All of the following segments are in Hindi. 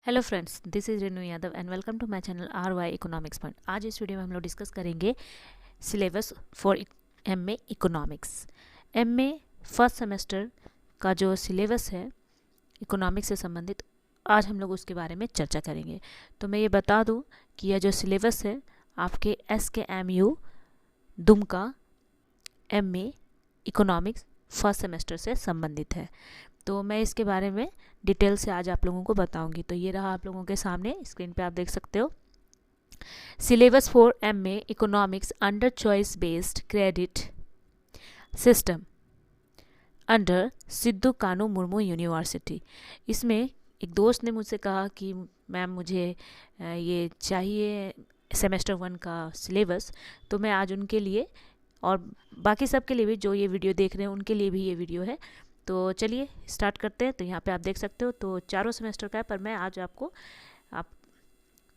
Hello friends, this is Renu Yadav and welcome to my channel R Y economics point. आज इस वीडियो में हम लोग डिस्कस करेंगे syllabus for MA economics. MA first semester का जो सिलेबस है इकोनॉमिक्स से संबंधित, आज हम लोग उसके बारे में चर्चा करेंगे। तो मैं ये बता दूं कि यह जो सिलेबस है आपके SKMU Dumka MA economics first semester से संबंधित है। तो मैं इसके बारे में डिटेल से आज आप लोगों को बताऊंगी। तो ये रहा आप लोगों के सामने स्क्रीन पे आप देख सकते हो syllabus for MA economics under choice based credit system under Sido Kanhu Murmu university. इसमें एक दोस्त ने मुझसे कहा कि मैम मुझे ये चाहिए सेमेस्टर 1 का सिलेबस, तो मैं आज उनके लिए और बाकी सब के लिए भी जो ये वीडियो देख रहे हैं उनके लिए भी ये वीडियो है। तो चलिए स्टार्ट करते हैं। तो यहाँ पे आप देख सकते हो तो चारों सेमेस्टर का है, पर मैं आज आपको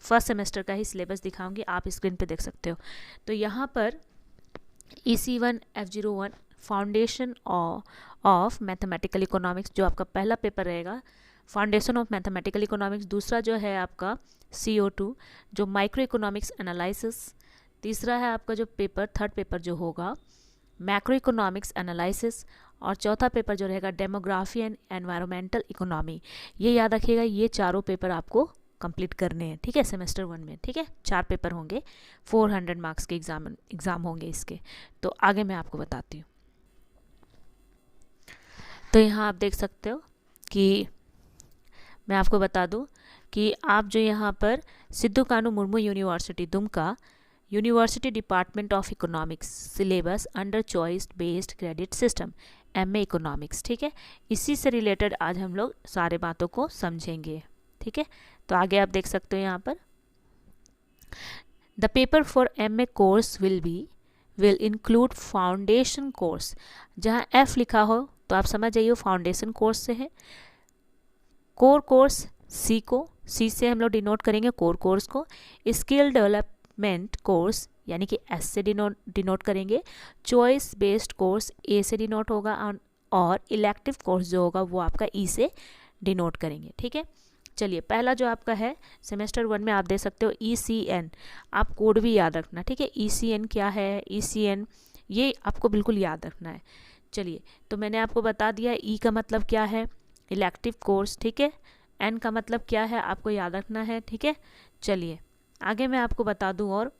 फर्स्ट सेमेस्टर का ही सिलेबस दिखाऊंगी। आप स्क्रीन पे देख सकते हो। तो यहाँ पर EC1 F01 foundation of mathematical economics जो आपका पहला पेपर रहेगा, फाउंडेशन ऑफ मैथमेटिकल इकोनॉमिक्स। दूसरा जो है आपका CO2 जो माइक्रो इकोनॉमिक्स एनालिसिस। तीसरा है आपका जो पेपर थर्ड पेपर जो होगा मैक्रो इकोनॉमिक्स एनालिसिस। और चौथा पेपर जो रहेगा डेमोग्राफी एंड एनवायरमेंटल इकोनॉमी। ये याद रखिएगा, ये चारों पेपर आपको कंप्लीट करने हैं, ठीक है, सेमेस्टर 1 में। ठीक है, 4 पेपर होंगे, 400 मार्क्स के एग्ज़ाम होंगे इसके। तो आगे मैं आपको बताती हूँ। तो यहाँ आप देख सकते हो कि मैं आपको बता दूँ कि आप जो यहाँ पर Sidhu Kanhu Murmu university Dumka university department of economics syllabus under choice based credit system MA economics, ठीक है, इसी से रिलेटेड आज हम लोग सारे बातों को समझेंगे। ठीक है, तो आगे आप देख सकते हो यहाँ पर the paper for MA course will include foundation course. जहाँ F लिखा हो तो आप समझ जाइए फाउंडेशन कोर्स से है। कोर कोर्स C से हम लोग डिनोट करेंगे कोर कोर्स को। स्किल डेवलपमेंट कोर्स यानी कि S से डिनोट करेंगे। चॉइस बेस्ड कोर्स A से डिनोट होगा और इलेक्टिव कोर्स जो होगा वो आपका E से डिनोट करेंगे। ठीक है, चलिए पहला जो आपका है सेमेस्टर 1 में आप दे सकते हो ECN। आप कोड भी याद रखना, ठीक है। ECN क्या है, ECN ये आपको बिल्कुल याद रखना है। चलिए, तो मैंने आपको बता दिया E का मतलब क्या है, इलेक्टिव कोर्स, ठीक है। N का मतलब क्या है आपको याद रखना है, ठीक है। चलिए आगे मैं आपको बता दूं और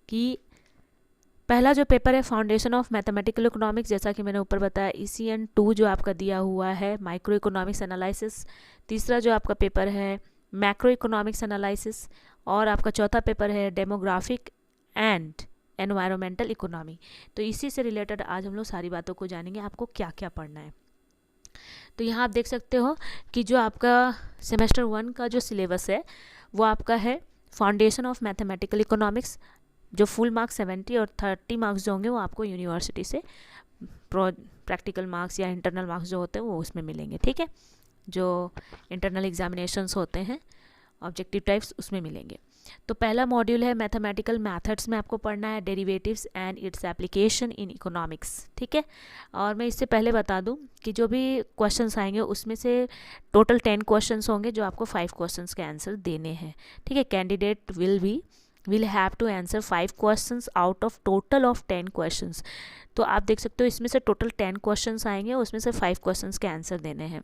कि पहला जो पेपर है फाउंडेशन ऑफ मैथमेटिकल इकोनॉमिक्स, जैसा कि मैंने ऊपर बताया ECN 2 जो आपका दिया हुआ है माइक्रो इकोनॉमिक्स एनालिसिस। तीसरा जो आपका पेपर है मैक्रो इकोनॉमिक्स एनालिसिस। और आपका चौथा पेपर है डेमोग्राफिक एंड एनवायरमेंटल इकोनॉमी। तो इसी से रिलेटेड आज हम लोग सारी बातों को जानेंगे, आपको क्या क्या पढ़ना है। तो यहाँ आप देख सकते हो कि जो आपका सेमेस्टर 1 का जो सिलेबस है वो आपका है फाउंडेशन ऑफ मैथमेटिकल इकोनॉमिक्स, जो फुल मार्क्स 70 और 30 मार्क्स जो होंगे वो आपको यूनिवर्सिटी से प्रैक्टिकल मार्क्स या इंटरनल मार्क्स जो होते हैं वो उसमें मिलेंगे। ठीक है, जो इंटरनल एग्जामिनेशंस होते हैं ऑब्जेक्टिव टाइप्स उसमें मिलेंगे। तो पहला मॉड्यूल है मैथमेटिकल मेथड्स में आपको पढ़ना है derivatives and its application in economics. ठीक है, और मैं इससे पहले बता दूं कि जो भी क्वेश्चंस आएंगे उसमें से टोटल 10 क्वेश्चंस होंगे जो आपको 5 क्वेश्चंस के आंसर देने हैं। ठीक है, candidate will have to answer 5 questions out of total of 10 questions। तो आप देख सकते हो इसमें से टोटल 10 क्वेश्चंस आएंगे, उसमें से 5 क्वेश्चंस के आंसर देने हैं।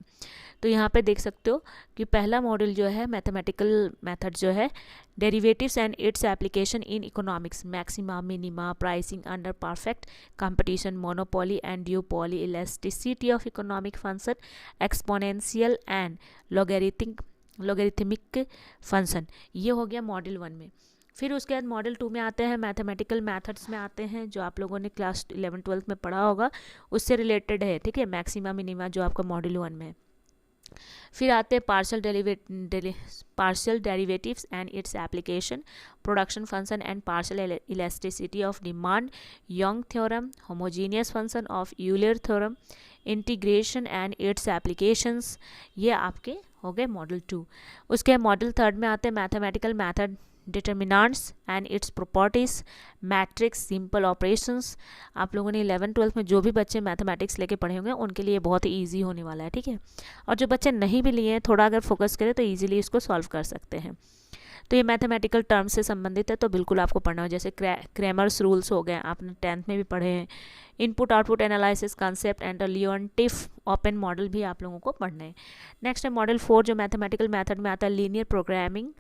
तो यहाँ पे देख सकते हो कि पहला मॉड्यूल जो है मैथमेटिकल मेथड जो है derivatives and its application in economics, maxima minima, pricing under perfect competition, monopoly and duopoly, elasticity of economic function, exponential and logarithmic function. ये हो गया मॉड्यूल 1 में। फिर उसके बाद मॉडल 2 में आते हैं मैथमेटिकल मेथड्स में आते हैं, जो आप लोगों ने क्लास 11-12 में पढ़ा होगा उससे रिलेटेड है। ठीक है, मैक्सिमा मिनिमा जो आपका मॉडल 1 में है। फिर आते हैं partial derivatives and its application, production function and partial elasticity of demand, young theorem, homogeneous function of Euler theorem, integration and it's applications. ये आपके हो गए मॉडल 2। उसके मॉडल 3 में आते हैं mathematical method determinants and its properties, matrix, simple operations. आप लोगों ने 11th-12th में जो भी बच्चे मैथमेटिक्स लेके पढ़े होंगे उनके लिए बहुत ही ईजी होने वाला है, ठीक है। और जो बच्चे नहीं भी लिए हैं, थोड़ा अगर फोकस करें तो ईजिली इसको सॉल्व कर सकते हैं। तो ये मैथमेटिकल टर्म से संबंधित है, तो बिल्कुल आपको पढ़ना हो। जैसे क्रैमर्स रूल्स हो गए, आपने 10th में भी पढ़े हैं। Input output analysis concept and Leontief open model भी आप लोगों को पढ़ना है। नेक्स्ट है मॉडल 4 जो मैथमेटिकल मेथड में आता है, linear programming,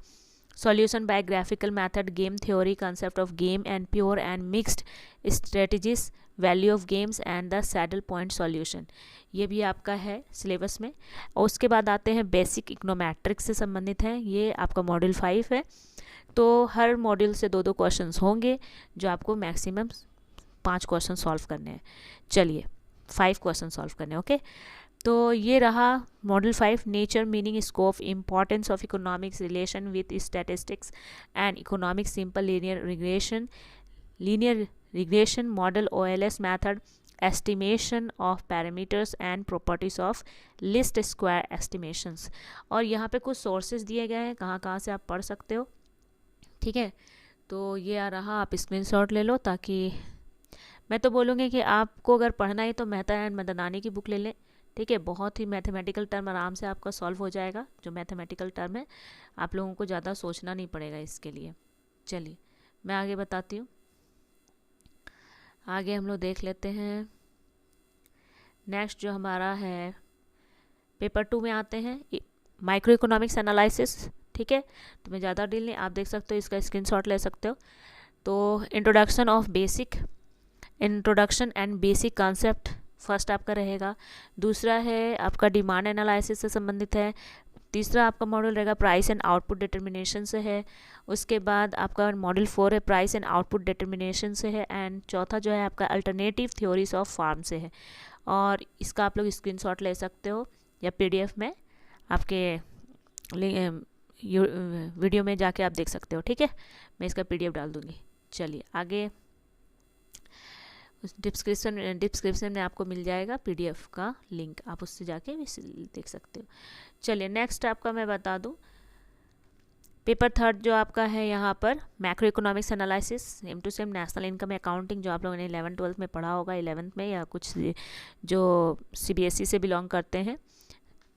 solution bye graphical method, game theory, concept of game and pure and mixed strategies, value of games and the saddle point solution. ये भी आपका है सिलेबस में। और उसके बाद आते हैं बेसिक इकोनोमेट्रिक्स से संबंधित है, ये आपका मॉड्यूल 5 है। तो हर मॉड्यूल से 2-2 क्वेश्चंस होंगे जो आपको मैक्सिमम 5 क्वेश्चन सॉल्व करने हैं। चलिए 5 क्वेश्चन सॉल्व करने हैं, ओके। तो ये रहा model 5, nature, meaning, scope, importance of economics, relation with statistics and economics, simple linear regression model, OLS method, estimation of parameters and properties of list square estimations. और यहाँ पे कुछ सोर्सेज दिए गए हैं कहाँ कहाँ से आप पढ़ सकते हो, ठीक है। तो ये आ रहा, आप स्क्रीनशॉट ले लो, ताकि मैं तो बोलूँगी कि आपको अगर पढ़ना है तो मेहता एंड मदनानी की बुक ले लें, ठीक है। बहुत ही मैथमेटिकल टर्म आराम से आपका सॉल्व हो जाएगा। जो मैथमेटिकल टर्म है आप लोगों को ज़्यादा सोचना नहीं पड़ेगा इसके लिए। चलिए मैं आगे बताती हूँ। आगे हम लोग देख लेते हैं। नेक्स्ट जो हमारा है पेपर 2 में आते हैं माइक्रो इकोनॉमिक्स एनालिसिस, ठीक है। तो मैं ज़्यादा डील नहीं, आप देख सकते हो, इसका स्क्रीनशॉट ले सकते हो। तो introduction and basic concept first आपका रहेगा। दूसरा है आपका डिमांड एनालिसिस से संबंधित है। तीसरा आपका मॉडल रहेगा प्राइस एंड आउटपुट डिटर्मिनेशन से है। उसके बाद आपका मॉडल 4 है प्राइस एंड आउटपुट डिटर्मिनेशन से है। एंड चौथा जो है आपका अल्टरनेटिव थ्योरीज ऑफ फार्म से है। और इसका आप लोग स्क्रीनशॉट ले सकते हो या PDF में आपके वीडियो में जाके आप देख सकते हो, ठीक है। मैं इसका PDF डाल दूँगी। चलिए आगे डिस्क्रिप्शन में आपको मिल जाएगा PDF का लिंक, आप उससे जाके देख सकते हो। चलिए नेक्स्ट आपका मैं बता दूं, पेपर 3 जो आपका है यहाँ पर macro economics analysis, same to same national income accounting, जो आप लोगों ने 11th-12th में पढ़ा होगा, 11th में, या कुछ जो CBSE से बिलोंग करते हैं।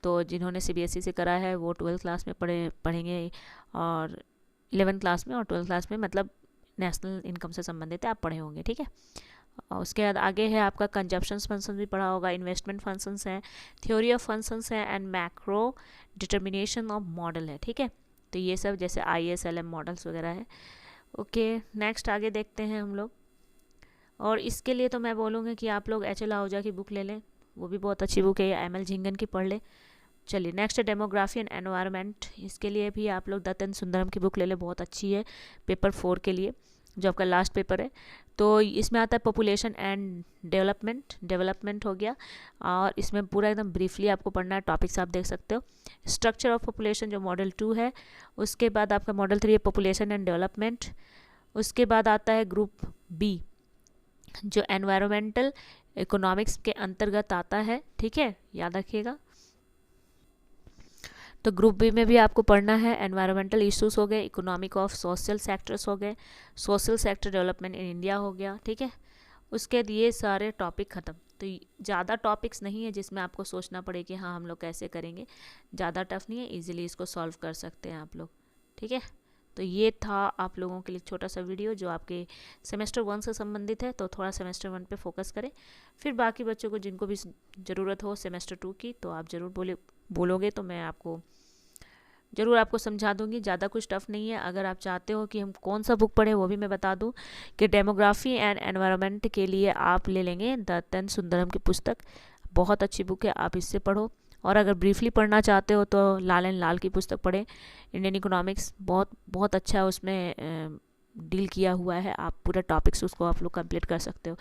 तो जिन्होंने CBSE से करा है वो 12th क्लास में पढ़ेंगे, और 11th क्लास में और 12th क्लास में, मतलब नेशनल इनकम से संबंधित है, आप पढ़े होंगे, ठीक है। और उसके बाद आगे है आपका कंजप्शन फंक्शन भी पढ़ा होगा, इन्वेस्टमेंट फंक्शंस हैं, थ्योरी ऑफ फंक्शंस हैं, and macro determination of model है, ठीक है। तो ये सब जैसे ISLM मॉडल्स वगैरह है, ओके। नेक्स्ट आगे देखते हैं हम लोग। और इसके लिए तो मैं बोलूँगी कि आप लोग HL आहूजा की बुक ले लें, वो भी बहुत अच्छी बुक है, या ML झिंगन की पढ़ लें। चलिए नेक्स्ट है डेमोग्राफी एंड एनवायरनमेंट, इसके लिए भी आप लोग दत्तन सुंदरम की बुक ले लें, बहुत अच्छी है पेपर 4 के लिए, जो आपका लास्ट पेपर है। तो इसमें आता है पॉपुलेशन एंड डेवलपमेंट हो गया, और इसमें पूरा एकदम ब्रीफली आपको पढ़ना है, टॉपिक्स आप देख सकते हो। स्ट्रक्चर ऑफ पॉपुलेशन जो मॉडल 2 है, उसके बाद आपका मॉडल 3 है पॉपुलेशन एंड डेवलपमेंट। उसके बाद आता है ग्रुप B जो एनवायरमेंटल इकोनॉमिक्स के अंतर्गत आता है, ठीक है, याद रखिएगा। तो ग्रुप B में भी आपको पढ़ना है एनवायरमेंटल इश्यूज हो गए, इकोनॉमिक ऑफ सोशल सेक्टर्स हो गए, social sector development in India हो गया, ठीक है। उसके बाद ये सारे टॉपिक ख़त्म। तो ज़्यादा टॉपिक्स नहीं है जिसमें आपको सोचना पड़े कि हाँ हम लोग कैसे करेंगे, ज़्यादा टफ नहीं है, इजीली इसको सॉल्व कर सकते हैं आप लोग, ठीक है। तो ये था आप लोगों के लिए छोटा सा वीडियो जो आपके सेमेस्टर 1 से संबंधित है। तो थोड़ा सेमेस्टर 1 पे फोकस करें, फिर बाकी बच्चों को जिनको भी ज़रूरत हो सेमेस्टर 2 की, तो आप ज़रूर बोलोगे तो मैं ज़रूर आपको समझा दूंगी। ज़्यादा कुछ टफ नहीं है। अगर आप चाहते हो कि हम कौन सा बुक पढ़ें वो भी मैं बता दूं कि डेमोग्राफी एंड एनवायरनमेंट के लिए आप ले लेंगे दत्तन सुंदरम की पुस्तक, बहुत अच्छी बुक है, आप इससे पढ़ो। और अगर ब्रीफली पढ़ना चाहते हो तो लाल एंड लाल की पुस्तक पढ़ें, इंडियन इकोनॉमिक्स, बहुत अच्छा है, उसमें डील किया हुआ है, आप पूरा टॉपिक्स उसको आप लोग कंप्लीट कर सकते हो।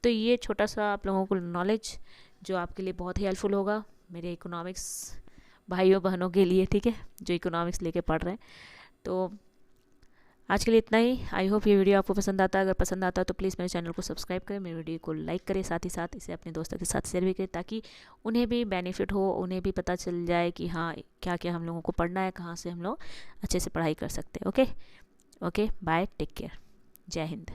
तो ये छोटा सा आप लोगों को नॉलेज जो आपके लिए बहुत ही हेल्पफुल होगा, मेरे इकोनॉमिक्स भाइयों बहनों के लिए, ठीक है, जो इकोनॉमिक्स लेके पढ़ रहे हैं। तो आज के लिए इतना ही। आई होप ये वीडियो आपको पसंद आता है। अगर पसंद आता है तो प्लीज़ मेरे चैनल को सब्सक्राइब करें, मेरे वीडियो को लाइक करें, साथ ही साथ इसे अपने दोस्तों के साथ शेयर भी करें, ताकि उन्हें भी बेनिफिट हो, उन्हें भी पता चल जाए कि हाँ क्या क्या हम लोगों को पढ़ना है, कहाँ से हम लोग अच्छे से पढ़ाई कर सकते हैं। Okay, okay bye, take care, जय हिंद।